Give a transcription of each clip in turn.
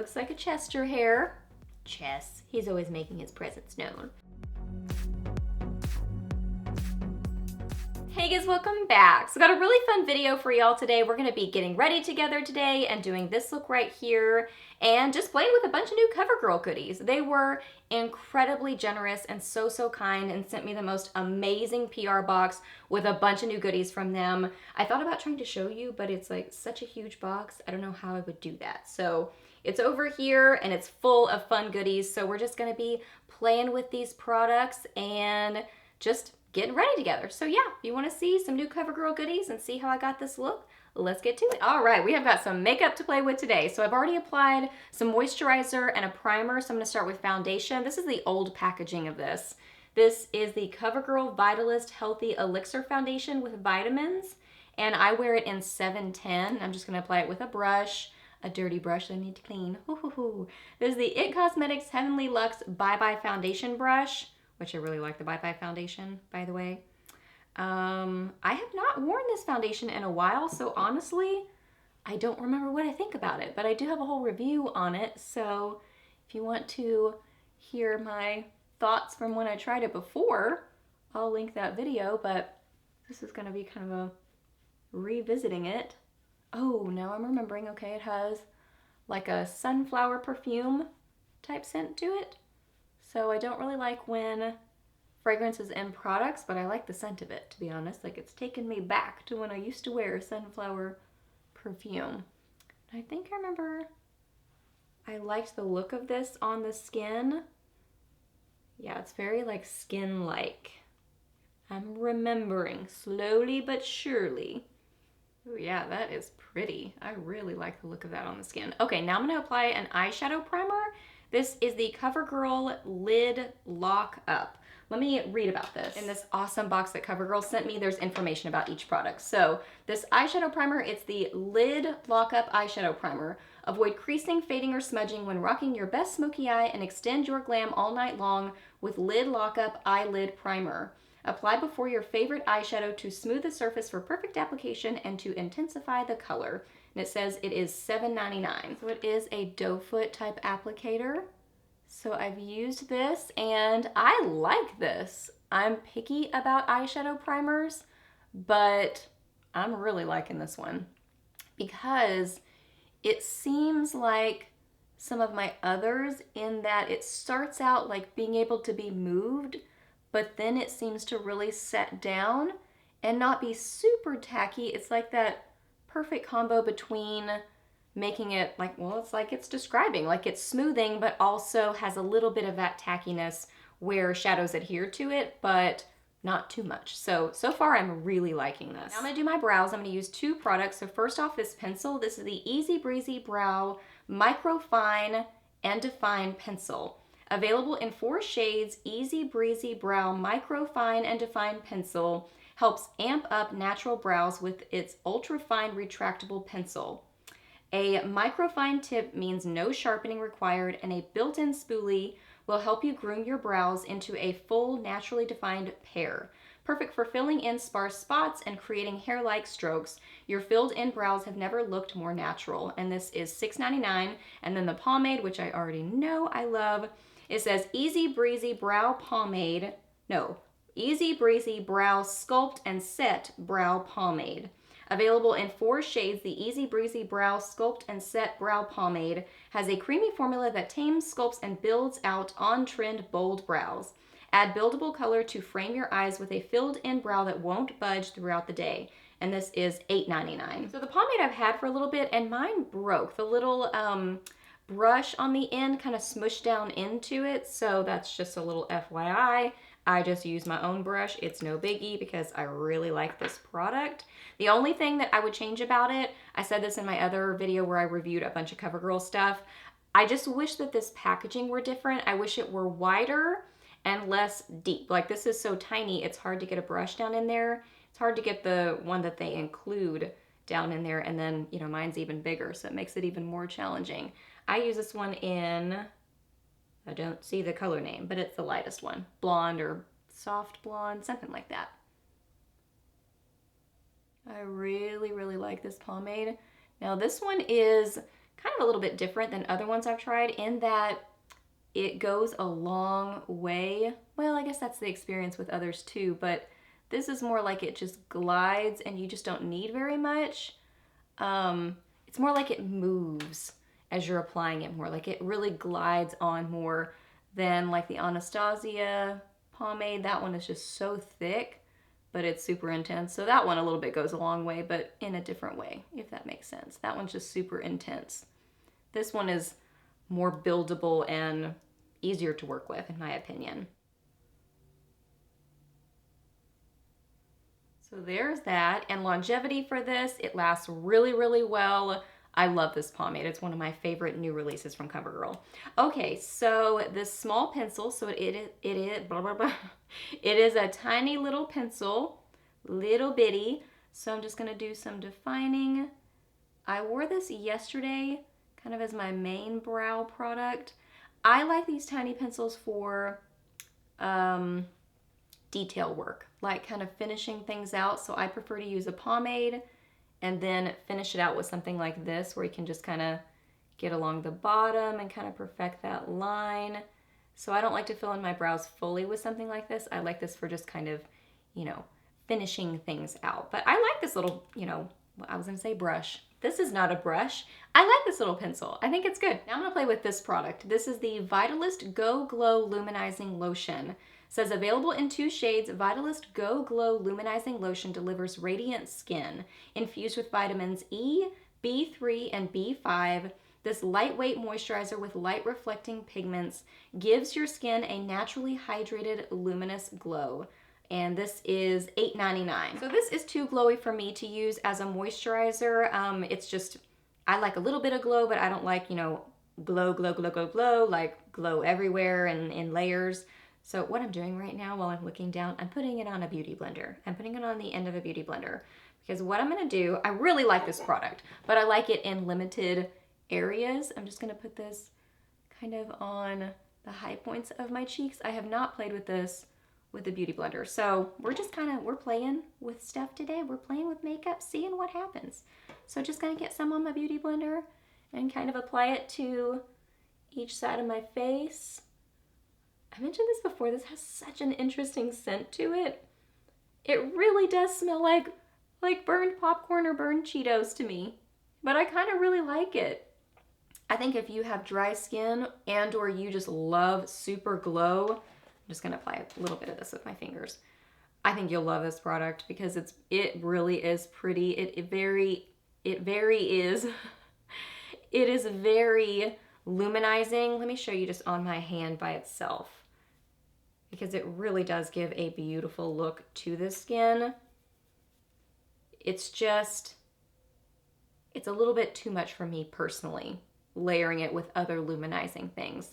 looks like a Chester hair. Chess, he's always making his presence known. Hey guys, welcome back. So got a really fun video for y'all today. We're gonna be getting ready together today and doing this look right here and just playing with a bunch of new Covergirl goodies. They were incredibly generous and so kind and sent me the most amazing PR box with a bunch of new goodies from them. I thought about trying to show you, but it's like such a huge box. I don't know how I would do that. So it's over here and it's full of fun goodies. So we're just gonna be playing with these products and just getting ready together. So yeah, if you want to see some new Covergirl goodies and see how I got this look, let's get to it. All right, we have got some makeup to play with today. So I've already applied some moisturizer and a primer. So I'm going to start with foundation. This is the old packaging of this. This is the Covergirl Vitalist Healthy Elixir Foundation with vitamins. And I wear it in 710. I'm just going to apply it with a brush. A dirty brush that I need to clean. This is the It Cosmetics Heavenly Luxe Bye Bye Foundation brush, which I really like the Bye Bye foundation, by the way. I have not worn this foundation in a while, so honestly, I don't remember what I think about it, but I do have a whole review on it, so if you want to hear my thoughts from when I tried it before, I'll link that video, but this is gonna be kind of a revisiting it. Oh, now I'm remembering, okay, it has like a sunflower perfume type scent to it. So I don't really like when fragrance is in products, but I like the scent of it, to be honest. Like it's taken me back to when I used to wear sunflower perfume. I think I remember I liked the look of this on the skin. Yeah, it's very like skin-like. I'm remembering slowly but surely. Oh yeah, that is pretty. I really like the look of that on the skin. Okay, now I'm gonna apply an eyeshadow primer. This is the Covergirl Lid Lock Up. Let me read about this. In this awesome box that Covergirl sent me, there's information about each product. So this eyeshadow primer, it's the Lid Lock Up Eyeshadow Primer. Avoid creasing, fading, or smudging when rocking your best smoky eye and extend your glam all night long with Lid Lock Up Eyelid Primer. Apply before your favorite eyeshadow to smooth the surface for perfect application and to intensify the color. And it says it is $7.99. So it is a doe foot type applicator. So I've used this and I like this. I'm picky about eyeshadow primers, but I'm really liking this one because it seems like some of my others in that it starts out like being able to be moved, but then it seems to really set down and not be super tacky. It's like that perfect combo between making it like, well, it's like it's describing, like it's smoothing, but also has a little bit of that tackiness where shadows adhere to it, but not too much. So far I'm really liking this. Now I'm gonna do my brows. I'm gonna use two products. So first off, this pencil. This is the Easy Breezy Brow Micro Fine and Define Pencil. Available in 4 shades, Easy Breezy Brow Micro Fine and Define Pencil helps amp up natural brows with its ultra-fine retractable pencil. A microfine tip means no sharpening required, and a built-in spoolie will help you groom your brows into a full, naturally defined pair. Perfect for filling in sparse spots and creating hair-like strokes. Your filled-in brows have never looked more natural. And this is $6.99. And then the pomade, which I already know I love, it says Easy Breezy Brow Pomade. No, Easy Breezy Brow Sculpt and Set Brow Pomade. Available in 4 shades, the Easy Breezy Brow Sculpt and Set Brow Pomade has a creamy formula that tames, sculpts, and builds out on-trend bold brows. Add buildable color to frame your eyes with a filled-in brow that won't budge throughout the day. And this is $8.99. So the pomade I've had for a little bit, and mine broke. The little brush on the end kind of smushed down into it, so that's just a little FYI. I just use my own brush. It's no biggie because I really like this product. The only thing that I would change about it, I said this in my other video where I reviewed a bunch of Covergirl stuff, I just wish that this packaging were different. I wish it were wider and less deep. Like this is so tiny, it's hard to get a brush down in there. It's hard to get the one that they include down in there, and then, you know, mine's even bigger, so it makes it even more challenging. I use this one in, I don't see the color name, but it's the lightest one. Blonde or soft blonde, something like that. I really, really like this pomade. Now this one is kind of a little bit different than other ones I've tried in that it goes a long way. Well, I guess that's the experience with others too, but this is more like it just glides and you just don't need very much. It's more like it moves as you're applying it more. Like it really glides on more than like the Anastasia pomade. That one is just so thick, but it's super intense. So that one a little bit goes a long way, but in a different way, if that makes sense. That one's just super intense. This one is more buildable and easier to work with, in my opinion. So there's that. And longevity for this, it lasts really, really well. I love this pomade. It's one of my favorite new releases from CoverGirl. Okay, so this small pencil, so it is blah, blah, blah. It is a tiny little pencil, little bitty. So I'm just gonna do some defining. I wore this yesterday, kind of as my main brow product. I like these tiny pencils for detail work, like kind of finishing things out. So I prefer to use a pomade and then finish it out with something like this where you can just kind of get along the bottom and kind of perfect that line. So I don't like to fill in my brows fully with something like this. I like this for just kind of, you know, finishing things out. But I like this little, you know, I was gonna say brush. This is not a brush. I like this little pencil. I think it's good. Now I'm gonna play with this product. This is the Vitalist Go Glow Luminizing Lotion. It says available in 2 shades, Vitalist Go Glow Luminizing Lotion delivers radiant skin. Infused with vitamins E, B3, and B5, this lightweight moisturizer with light reflecting pigments gives your skin a naturally hydrated, luminous glow. And this is $8.99. So this is too glowy for me to use as a moisturizer. It's just, I like a little bit of glow, but I don't like, you know, glow, glow, glow, glow, glow, like glow everywhere and in layers. So what I'm doing right now while I'm looking down, I'm putting it on a beauty blender. I'm putting it on the end of a beauty blender because what I'm gonna do, I really like this product, but I like it in limited areas. I'm just gonna put this kind of on the high points of my cheeks. I have not played with this with the beauty blender. So we're just kind of, we're playing with stuff today. We're playing with makeup, seeing what happens. So just gonna get some on my beauty blender and kind of apply it to each side of my face. I mentioned this before, this has such an interesting scent to it. It really does smell like burned popcorn or burned Cheetos to me, but I kind of really like it. I think if you have dry skin and or you just love super glow, I'm just gonna apply a little bit of this with my fingers. I think you'll love this product because it really is pretty. It very is. It is very luminizing. Let me show you just on my hand by itself because it really does give a beautiful look to the skin. It's just, it's a little bit too much for me personally, layering it with other luminizing things.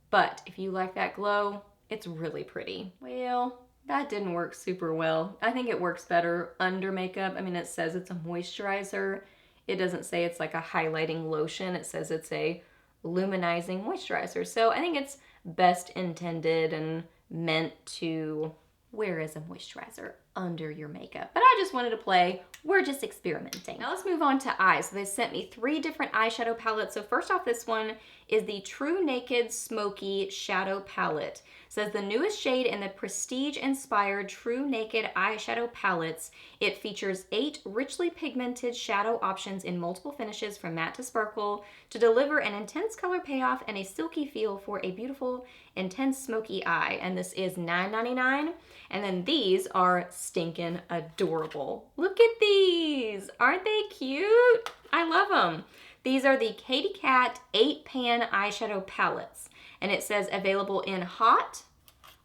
But if you like that glow, it's really pretty. Well, that didn't work super well. I think it works better under makeup. I mean, it says it's a moisturizer. It doesn't say it's like a highlighting lotion. It says it's a luminizing moisturizer. So I think it's best intended and meant to wear as a moisturizer under your makeup. But I just wanted to play. We're just experimenting. Now let's move on to eyes. So they sent me 3 different eyeshadow palettes. So first off, this one is the True Naked Smoky Shadow Palette. It says the newest shade in the prestige-inspired True Naked eyeshadow palettes. It features 8 richly pigmented shadow options in multiple finishes from matte to sparkle to deliver an intense color payoff and a silky feel for a beautiful, intense smoky eye. And this is $9.99. And then these are stinking adorable. Look at these. Aren't they cute? I love them. These are the Katy Kat 8-pan eyeshadow palettes. And it says available in hot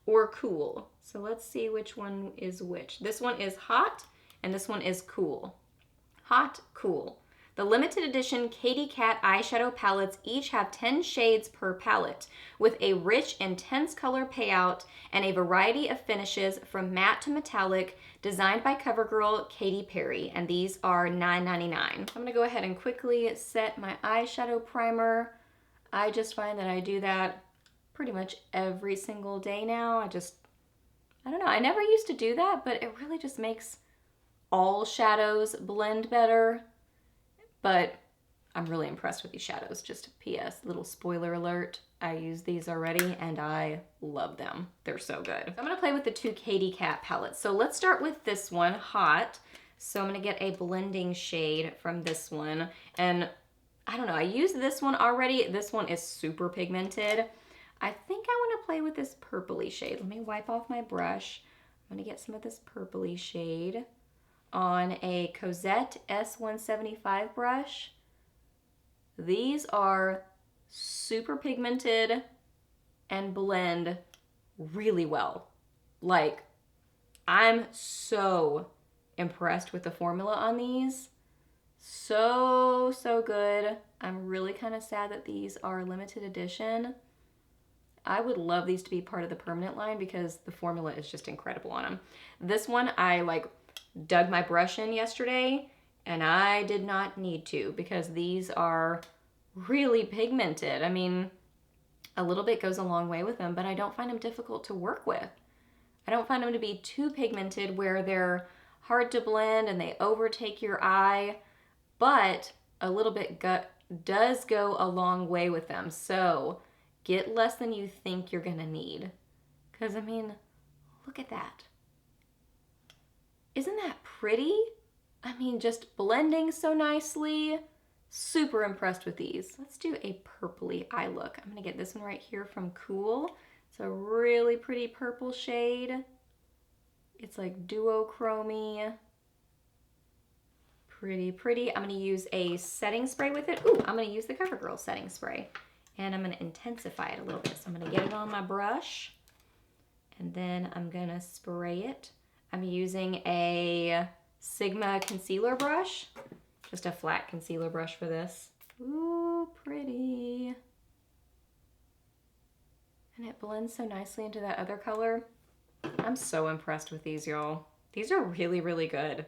or cool. So let's see which one is which. This one is hot and this one is cool. Hot, cool. The limited edition Katy Kat eyeshadow palettes each have 10 shades per palette with a rich, intense color payout and a variety of finishes from matte to metallic designed by CoverGirl Katy Perry. And these are $9.99. I'm gonna go ahead and quickly set my eyeshadow primer. I just find that I do that pretty much every single day now. I don't know, I never used to do that, but it really just makes all shadows blend better. But I'm really impressed with these shadows. Just a PS, little spoiler alert. I use these already and I love them. They're so good. So I'm gonna play with the two Katy Cat palettes. So let's start with this one, Hot. So I'm gonna get a blending shade from this one. And I don't know, I used this one already. This one is super pigmented. I think I wanna play with this purpley shade. Let me wipe off my brush. I'm gonna get some of this purpley shade on a Cozette S175 brush. These are super pigmented and blend really well. Like, I'm so impressed with the formula on these. So good. I'm really kind of sad that these are limited edition. I would love these to be part of the permanent line because the formula is just incredible on them. This one, I like dug my brush in yesterday and I did not need to because these are really pigmented. I mean, a little bit goes a long way with them, but I don't find them difficult to work with. I don't find them to be too pigmented where they're hard to blend and they overtake your eye, but a little bit does go a long way with them. So get less than you think you're gonna need. Because I mean, look at that. Isn't that pretty? I mean, just blending so nicely. Super impressed with these. Let's do a purpley eye look. I'm gonna get this one right here from Cool. It's a really pretty purple shade. It's like duochromy. Pretty. I'm gonna use a setting spray with it. Ooh, I'm gonna use the Covergirl setting spray. And I'm gonna intensify it a little bit. So I'm gonna get it on my brush. And then I'm gonna spray it. I'm using a Sigma concealer brush. Just a flat concealer brush for this. Ooh, pretty. And it blends so nicely into that other color. I'm so impressed with these, y'all. These are really good.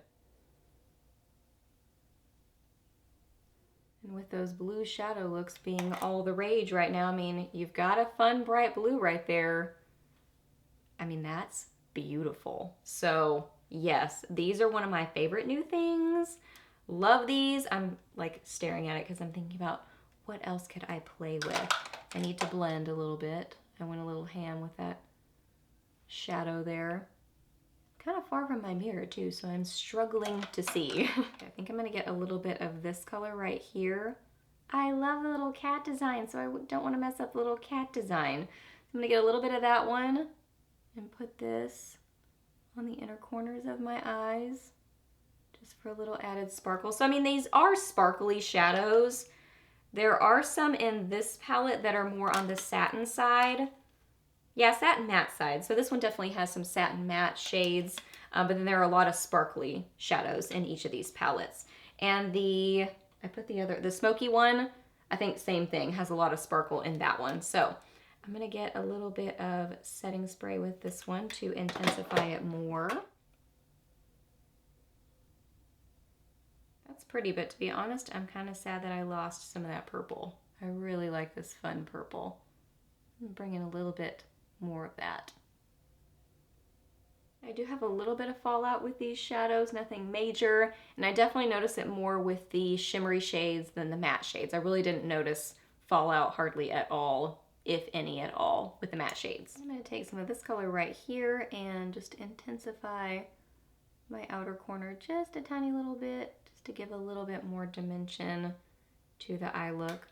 And with those blue shadow looks being all the rage right now, I mean, you've got a fun bright blue right there. I mean, that's beautiful. So yes, these are one of my favorite new things. Love these. I'm like staring at it because I'm thinking about what else could I play with. I need to blend a little bit. I went a little ham with that shadow there. Kind of far from my mirror too, so I'm struggling to see. I think I'm gonna get a little bit of this color right here. I love the little cat design, so I don't want to mess up the little cat design. So I'm gonna get a little bit of that one and put this on the inner corners of my eyes just for a little added sparkle. So I mean, these are sparkly shadows. There are some in this palette that are more on the satin side. Yeah, satin matte side. So this one definitely has some satin matte shades, but then there are a lot of sparkly shadows in each of these palettes. And the smoky one, I think same thing, has a lot of sparkle in that one. So I'm gonna get a little bit of setting spray with this one to intensify it more. That's pretty, but to be honest, I'm kind of sad that I lost some of that purple. I really like this fun purple. I'm bringing a little bit more of that. I do have a little bit of fallout with these shadows, nothing major, and I definitely notice it more with the shimmery shades than the matte shades. I really didn't notice fallout hardly at all, if any at all, with the matte shades. I'm going to take some of this color right here and just intensify my outer corner just a tiny little bit, just to give a little bit more dimension to the eye look.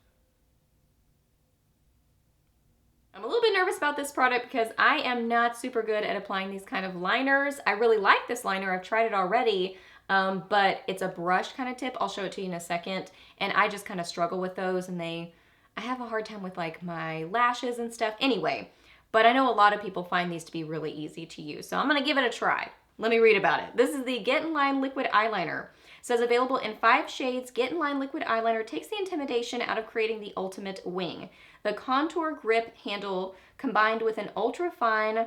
I'm a little bit nervous about this product because I am not super good at applying these kind of liners. I really like this liner. I've tried it already, but it's a brush kind of tip. I'll show it to you in a second. And I just kind of struggle with those, and I have a hard time with like my lashes and stuff anyway. But I know a lot of people find these to be really easy to use. So I'm gonna give it a try. Let me read about it. This is the Get in Line Liquid Eyeliner. It says available in 5 shades, Get in Line Liquid Eyeliner takes the intimidation out of creating the ultimate wing. The contour grip handle combined with an ultra-fine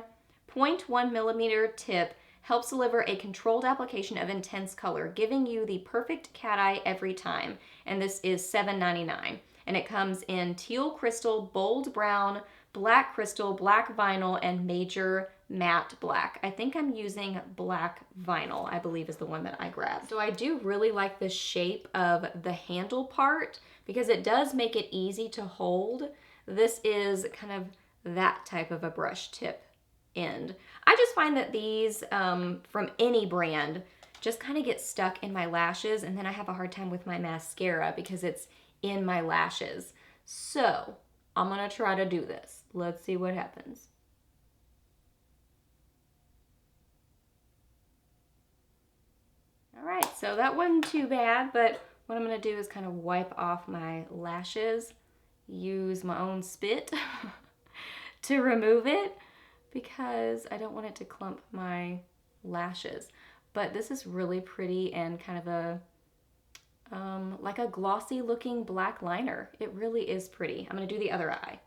0.1 millimeter tip helps deliver a controlled application of intense color, giving you the perfect cat eye every time. And this is $7.99. And it comes in teal crystal, bold brown, black crystal, black vinyl, and major matte black. I think I'm using black vinyl, I believe is the one that I grabbed. So I do really like the shape of the handle part because it does make it easy to hold. This is kind of that type of a brush tip end. I just find that these from any brand just kind of get stuck in my lashes, and then I have a hard time with my mascara because it's in my lashes. So I'm gonna try to do this. Let's see what happens. All right, so that wasn't too bad, but what I'm gonna do is kind of wipe off my lashes, use my own spit to remove it because I don't want it to clump my lashes. But this is really pretty and kind of a like a glossy looking black liner. It really is pretty. I'm gonna do the other eye.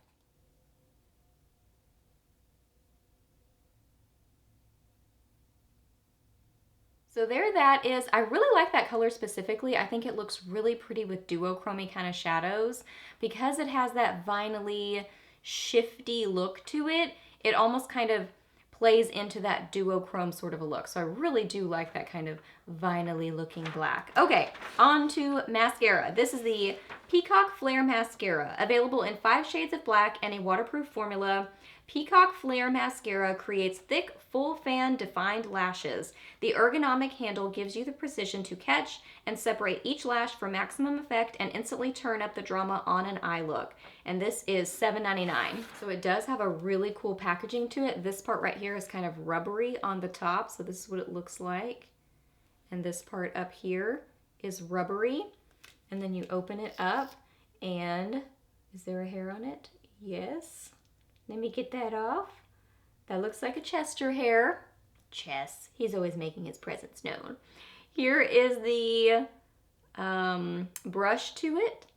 So there that is. I really like that color specifically. I think it looks really pretty with duochromy kind of shadows because it has that vinyl-y, shifty look to it. It almost kind of plays into that duochrome sort of a look. So I really do like that kind of vinyl-y looking black. Okay, on to mascara. This is the Peacock Flare Mascara, available in 5 shades of black and a waterproof formula. Peacock Flare Mascara creates thick, full fan defined lashes. The ergonomic handle gives you the precision to catch and separate each lash for maximum effect and instantly turn up the drama on an eye look. And this is $7.99. So it does have a really cool packaging to it. This part right here is kind of rubbery on the top, so this is what it looks like. And this part up here is rubbery. And then you open it up, and is there a hair on it? Yes. Let me get that off. That looks like a Chester hair. Chess. He's always making his presence known. Here is the brush to it.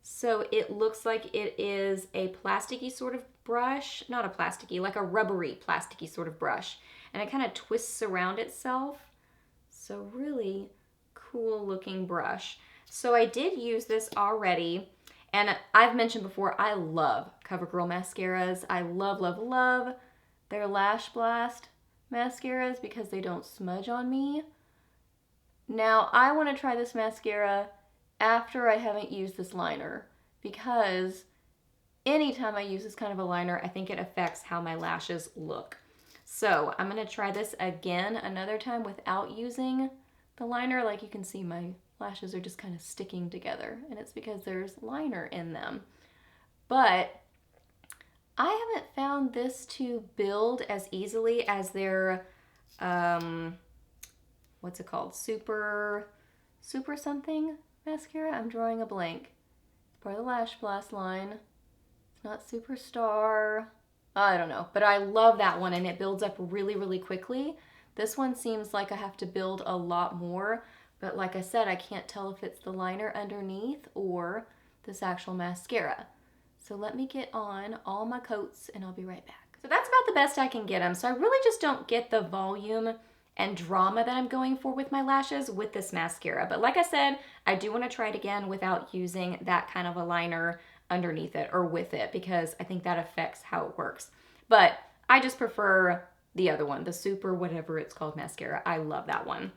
So it looks like it is a plasticky sort of brush. Not a plasticky, like a rubbery plasticky sort of brush. And it kind of twists around itself. So really cool looking brush. So I did use this already. And I've mentioned before, I love CoverGirl mascaras. I love, love, love their Lash Blast mascaras because they don't smudge on me. Now, I want to try this mascara after I haven't used this liner because anytime I use this kind of a liner, I think it affects how my lashes look. So I'm going to try this again another time without using the liner. Like you can see, my lashes are just kind of sticking together, and it's because there's liner in them. But I haven't found this to build as easily as their, what's it called? Super something mascara? I'm drawing a blank. It's part of the Lash Blast line. It's not Superstar. I don't know, but I love that one, and it builds up really, really quickly. This one seems like I have to build a lot more, but like I said, I can't tell if it's the liner underneath or this actual mascara. So let me get on all my coats and I'll be right back. So that's about the best I can get them. So I really just don't get the volume and drama that I'm going for with my lashes with this mascara. But like I said, I do want to try it again without using that kind of a liner underneath it or with it because I think that affects how it works. But I just prefer the other one, the super whatever it's called mascara. I love that one.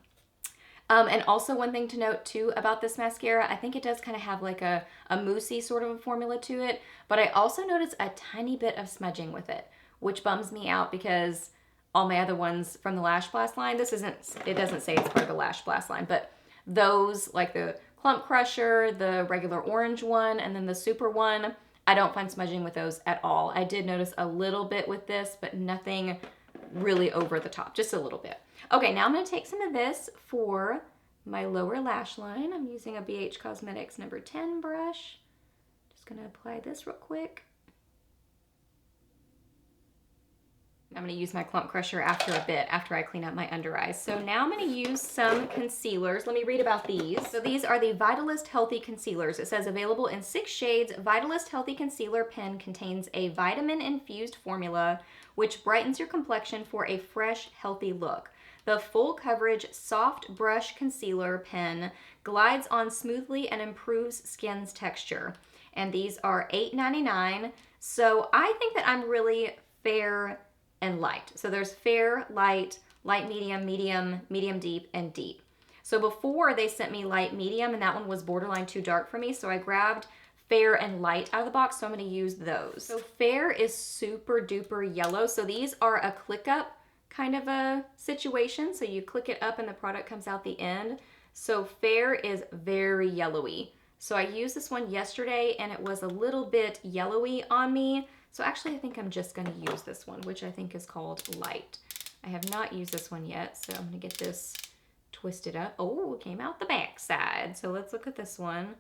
And also one thing to note too about this mascara, I think it does kind of have like a moussey sort of a formula to it, but I also notice a tiny bit of smudging with it, which bums me out because all my other ones from the Lash Blast line, it doesn't say it's part of the Lash Blast line, but those like the Clump Crusher, the regular orange one, and then the super one, I don't find smudging with those at all. I did notice a little bit with this, but nothing really over the top, just a little bit. Okay, now I'm going to take some of this for my lower lash line. I'm using a BH Cosmetics number 10 brush. Just going to apply this real quick. I'm going to use my Clump Crusher after a bit, after I clean up my under eyes. So now I'm going to use some concealers. Let me read about these. So these are the Vitalist Healthy Concealers. It says available in 6 shades. Vitalist Healthy Concealer Pen contains a vitamin-infused formula which brightens your complexion for a fresh, healthy look. The full coverage soft brush concealer pen glides on smoothly and improves skin's texture. And these are $8.99. So I think that I'm really fair and light. So there's fair, light, light medium, medium, medium deep, and deep. So before they sent me light medium, and that one was borderline too dark for me, so I grabbed fair and light out of the box, so I'm gonna use those. So fair is super duper yellow, so these are a click up kind of a situation. So you click it up and the product comes out the end. So fair is very yellowy. So I used this one yesterday and it was a little bit yellowy on me. So actually I think I'm just gonna use this one, which I think is called light. I have not used this one yet, so I'm gonna get this twisted up. Oh, it came out the back side. So let's look at this one.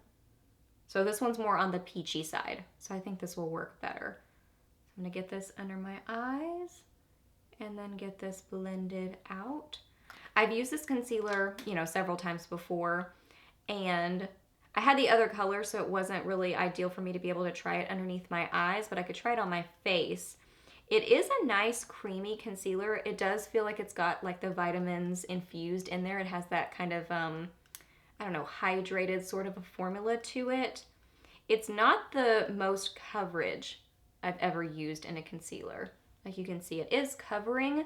So this one's more on the peachy side. So I think this will work better. So I'm gonna get this under my eyes and then get this blended out. I've used this concealer, you know, several times before, and I had the other color, so it wasn't really ideal for me to be able to try it underneath my eyes, but I could try it on my face. It is a nice creamy concealer. It does feel like it's got like the vitamins infused in there. It has that kind of, I don't know, hydrated sort of a formula to it. It's not the most coverage I've ever used in a concealer. Like you can see, it is covering,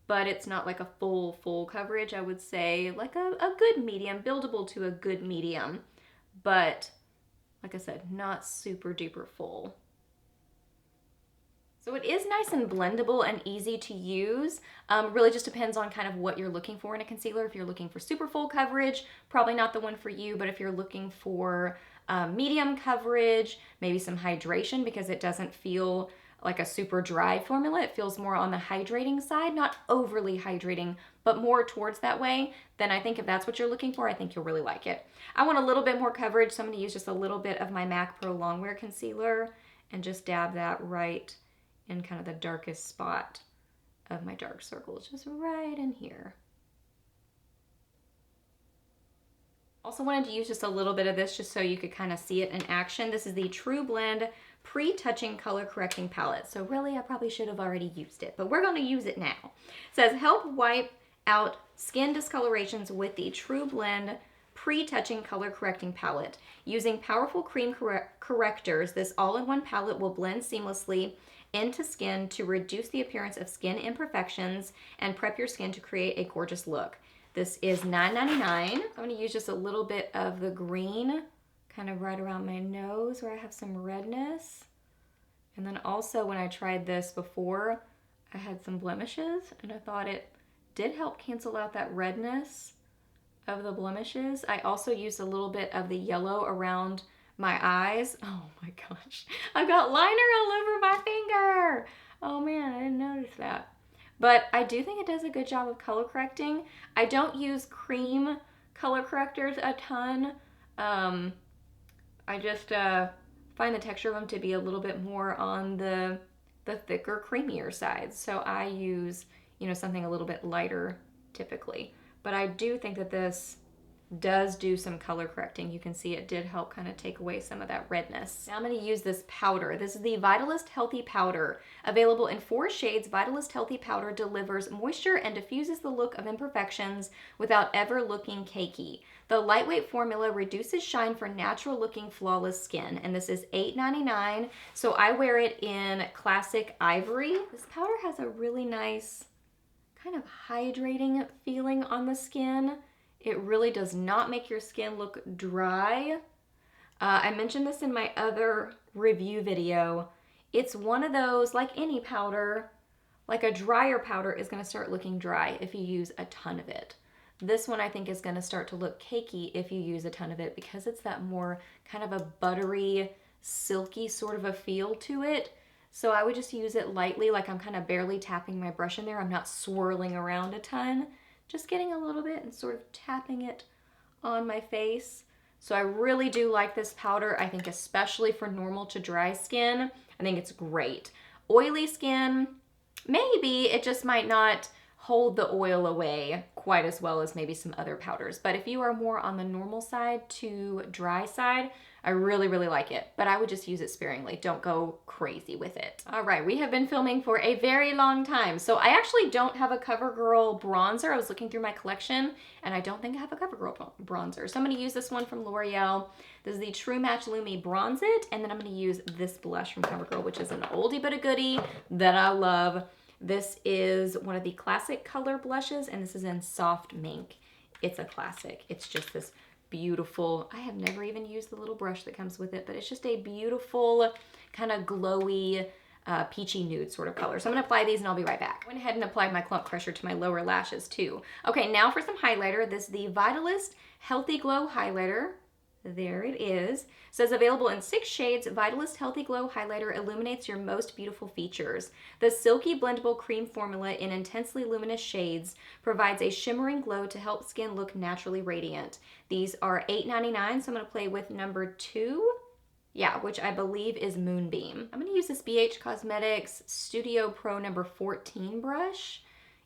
but it's not like a full coverage. I would say like a good medium, buildable to a good medium. But like I said, not super duper full. So it is nice and blendable and easy to use. Really just depends on kind of what you're looking for in a concealer. If you're looking for super full coverage, probably not the one for you. But if you're looking for medium coverage, maybe some hydration, because it doesn't feel like a super dry formula. It feels more on the hydrating side, not overly hydrating, but more towards that way. Then I think if that's what you're looking for, I think you'll really like it. I want a little bit more coverage, so I'm gonna use just a little bit of my MAC Pro Longwear Concealer and just dab that right in kind of the darkest spot of my dark circles, just right in here. Also wanted to use just a little bit of this just so you could kind of see it in action. This is the TruBlend Pre-Touching Color Correcting Palette. So really, I probably should have already used it, but we're going to use it now. It says, help wipe out skin discolorations with the TruBlend Pre-Touching Color Correcting Palette. Using powerful cream correctors, this all-in-one palette will blend seamlessly into skin to reduce the appearance of skin imperfections and prep your skin to create a gorgeous look. This is $9.99. I'm going to use just a little bit of the green kind of right around my nose where I have some redness. And then also when I tried this before, I had some blemishes and I thought it did help cancel out that redness of the blemishes. I also used a little bit of the yellow around my eyes. Oh my gosh, I've got liner all over my finger. Oh man, I didn't notice that. But I do think it does a good job of color correcting. I don't use cream color correctors a ton. I just find the texture of them to be a little bit more on the thicker, creamier side. So I use, you know, something a little bit lighter typically. But I do think that this does do some color correcting. You can see it did help kind of take away some of that redness. Now I'm going to use this powder. This is the Vitalist Healthy Powder. Available in 4 shades, Vitalist Healthy Powder delivers moisture and diffuses the look of imperfections without ever looking cakey. The lightweight formula reduces shine for natural looking flawless skin, and this is $8.99. So I wear it in Classic Ivory. This powder has a really nice kind of hydrating feeling on the skin. It really does not make your skin look dry. I mentioned this in my other review video. It's one of those, like any powder, like a drier powder is gonna start looking dry if you use a ton of it. This one I think is gonna start to look cakey if you use a ton of it because it's that more kind of a buttery, silky sort of a feel to it. So I would just use it lightly, like I'm kind of barely tapping my brush in there. I'm not swirling around a ton. Just getting a little bit and sort of tapping it on my face. So I really do like this powder. I think especially for normal to dry skin, I think it's great. Oily skin, maybe it just might not hold the oil away quite as well as maybe some other powders. But if you are more on the normal side to dry side, I really, really like it. But I would just use it sparingly. Don't go crazy with it. All right, we have been filming for a very long time. So I actually don't have a CoverGirl bronzer. I was looking through my collection and I don't think I have a CoverGirl bronzer. So I'm gonna use this one from L'Oreal. This is the True Match Lumi Bronze It. And then I'm gonna use this blush from CoverGirl, which is an oldie but a goodie that I love. This is one of the classic color blushes, and this is in Soft Mink. It's a classic. It's just this beautiful, I have never even used the little brush that comes with it, but it's just a beautiful kind of glowy, peachy nude sort of color. So I'm gonna apply these and I'll be right back. I went ahead and applied my Clump Crusher to my lower lashes too. Okay, now for some highlighter. This is the Vitalist Healthy Glow Highlighter. There it is. It says available in 6 shades. Vitalist Healthy Glow Highlighter illuminates your most beautiful features. The silky blendable cream formula in intensely luminous shades provides a shimmering glow to help skin look naturally radiant. These are $8.99, so I'm gonna play with number 2. Yeah, which I believe is Moonbeam. I'm gonna use this BH Cosmetics Studio Pro number 14 brush.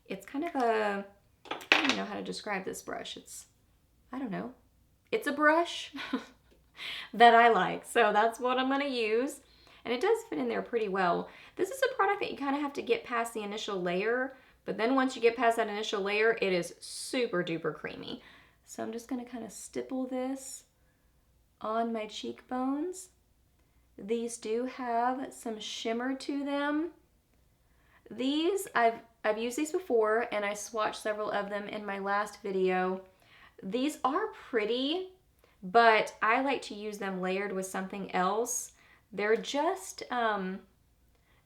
It's kind of a, I don't even know how to describe this brush. I don't know. It's a brush that I like, so that's what I'm gonna use. And it does fit in there pretty well. This is a product that you kind of have to get past the initial layer, but then once you get past that initial layer, it is super duper creamy. So I'm just gonna kind of stipple this on my cheekbones. These do have some shimmer to them. These, I've used these before, and I swatched several of them in my last video. These are pretty, but I like to use them layered with something else. They're just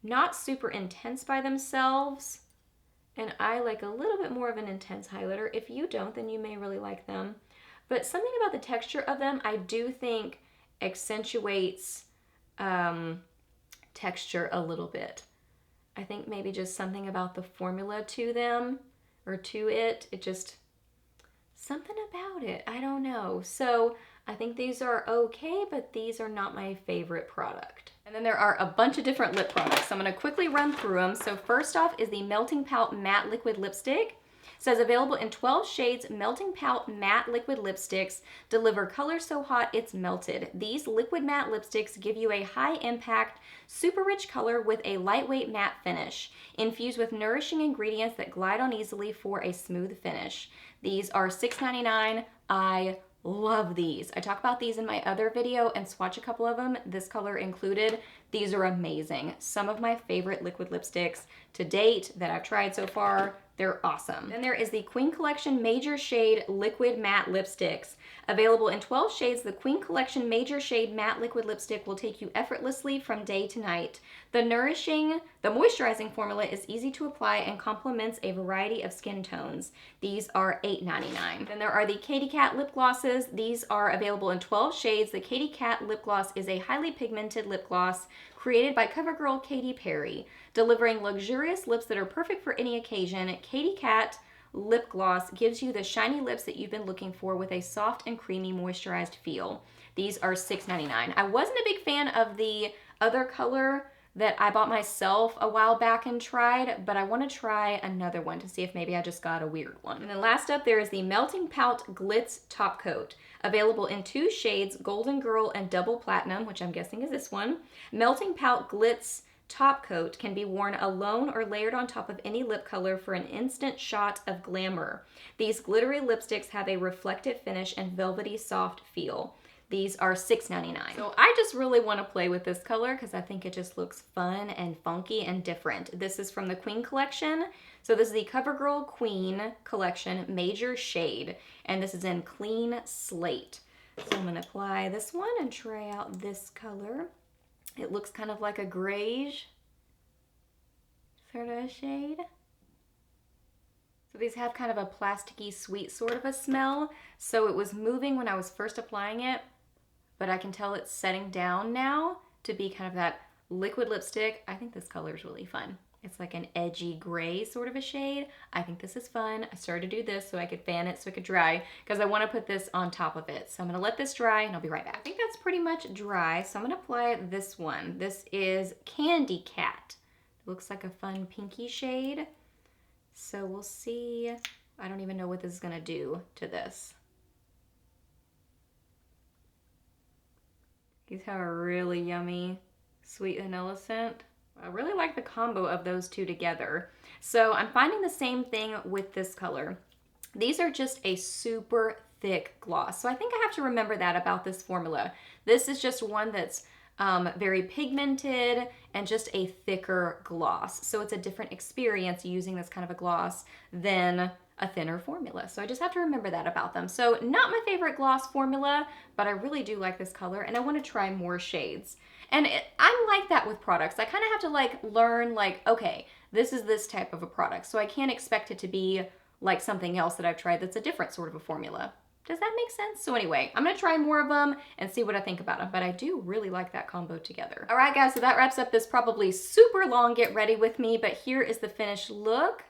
not super intense by themselves, and I like a little bit more of an intense highlighter. If you don't, then you may really like them. But something about the texture of them I do think accentuates texture a little bit. I think maybe just something about the formula to them, or to it, something about it, I don't know. So I think these are okay, but these are not my favorite product. And then there are a bunch of different lip products. So I'm gonna quickly run through them. So first off is the Melting Pout Matte Liquid Lipstick. It says available in 12 shades. Melting Pout Matte Liquid Lipsticks deliver color so hot it's melted. These liquid matte lipsticks give you a high impact, super rich color with a lightweight matte finish, infused with nourishing ingredients that glide on easily for a smooth finish. These are $6.99. I love these. I talk about these in my other video and swatch a couple of them, this color included. These are amazing. Some of my favorite liquid lipsticks to date that I've tried so far. They're awesome. Then there is the Queen Collection Major Shade Liquid Matte Lipsticks. Available in 12 shades, the Queen Collection Major Shade Matte Liquid Lipstick will take you effortlessly from day to night. The moisturizing formula is easy to apply and complements a variety of skin tones. These are $8.99. Then there are the Katy Kat lip glosses. These are available in 12 shades. The Katy Kat lip gloss is a highly pigmented lip gloss created by Covergirl Katy Perry, delivering luxurious lips that are perfect for any occasion. Katy Kat lip gloss gives you the shiny lips that you've been looking for with a soft and creamy moisturized feel. These are $6.99. I wasn't a big fan of the other color that I bought myself a while back and tried, but I want to try another one to see if maybe I just got a weird one. And then last up, there is the Melting Pout Glitz Top Coat. Available in 2 shades, Golden Girl and Double Platinum, which I'm guessing is this one. Melting Pout Glitz Top Coat can be worn alone or layered on top of any lip color for an instant shot of glamour. These glittery lipsticks have a reflective finish and velvety soft feel. These are $6.99. So I just really want to play with this color because I think it just looks fun and funky and different. This is from the Queen Collection. So this is the CoverGirl Queen Collection Major Shade, and this is in Clean Slate. So I'm going to apply this one and try out this color. It looks kind of like a grayish sort of a shade. So these have kind of a plasticky sweet sort of a smell. So it was moving when I was first applying it, but I can tell it's setting down now to be kind of that liquid lipstick. I think this color is really fun. It's like an edgy gray sort of a shade. I think this is fun. I started to do this so I could fan it so it could dry because I want to put this on top of it. So I'm going to let this dry and I'll be right back. I think that's pretty much dry, so I'm going to apply this one. This is Candy Cat. It looks like a fun pinky shade. So we'll see. I don't even know what this is going to do to this. These have a really yummy sweet vanilla scent. I really like the combo of those two together. So I'm finding the same thing with this color. These are just a super thick gloss. So I think I have to remember that about this formula. This is just one that's very pigmented, and just a thicker gloss. So it's a different experience using this kind of a gloss than a thinner formula. So I just have to remember that about them. So not my favorite gloss formula, but I really do like this color and I want to try more shades. And I'm like that with products. I kind of have to like learn like, okay, this is this type of a product. So I can't expect it to be like something else that I've tried that's a different sort of a formula. Does that make sense? So anyway, I'm gonna try more of them and see what I think about them, but I do really like that combo together. All right, guys, so that wraps up this probably super long get ready with me, but here is the finished look.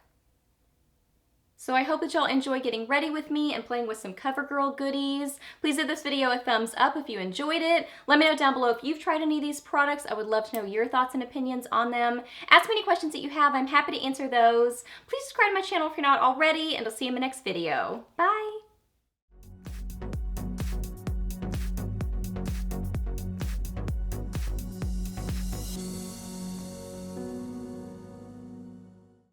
So I hope that y'all enjoy getting ready with me and playing with some CoverGirl goodies. Please give this video a thumbs up if you enjoyed it. Let me know down below if you've tried any of these products. I would love to know your thoughts and opinions on them. Ask me any questions that you have. I'm happy to answer those. Please subscribe to my channel if you're not already, and I'll see you in my next video. Bye!